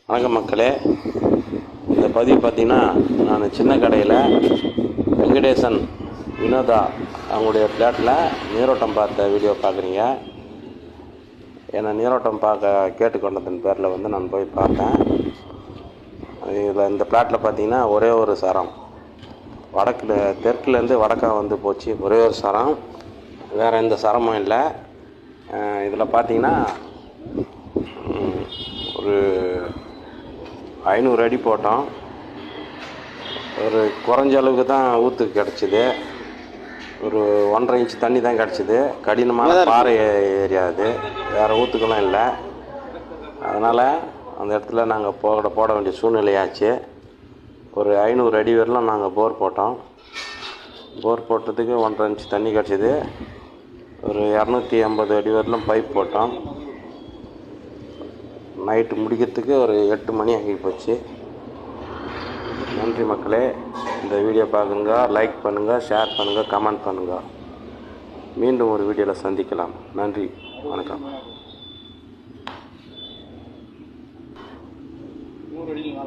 வணக்கம் மக்களே. இந்த பதிவு பார்த்திங்கன்னா, நான் சின்ன கடையில் வெங்கடேசன் வினோதா அவங்களுடைய ஃப்ளாட்டில் நீரோட்டம் பார்த்த வீடியோ பார்க்குறீங்க. என்னை நீரோட்டம் பார்க்க கேட்டுக்கொண்டதன் பேரில் வந்து நான் போய் பார்த்தேன். இதில் இந்த ஃப்ளாட்டில் பார்த்திங்கன்னா ஒரே ஒரு சரம், தெற்குலேருந்து வடக்காக வந்து போச்சு. ஒரே ஒரு சரம், வேறு எந்த சரமும் இல்லை. இதில் பார்த்திங்கன்னா ஒரு 500 அடி போட்டோம். ஒரு குறைஞ்ச அளவுக்கு தான் ஊற்று கிடச்சிது. ஒரு 1.5 இன்ச் தண்ணி தான் கிடச்சிது. கடினமான பாறை ஏரியா அது, வேறு ஊற்றுக்கெல்லாம் இல்லை. அதனால் அந்த இடத்துல நாங்கள் போட வேண்டிய சூழ்நிலையாச்சு. ஒரு 500 அடி வரலாம் நாங்கள் போர் போட்டோம். போர் போட்டதுக்கு 1.5 இன்ச் தண்ணி கிடச்சிது. ஒரு 250 அடி வரலாம் பைப் போட்டோம். நைட்டு முடிக்கிறதுக்கு ஒரு 8 மணி ஆகி போச்சு. நன்றி மக்களே. இந்த வீடியோ பார்க்குங்க, லைக் பண்ணுங்கள், ஷேர் பண்ணுங்கள், கமெண்ட் பண்ணுங்கள். மீண்டும் ஒரு வீடியோவில் சந்திக்கலாம். நன்றி, வணக்கம். அடியில்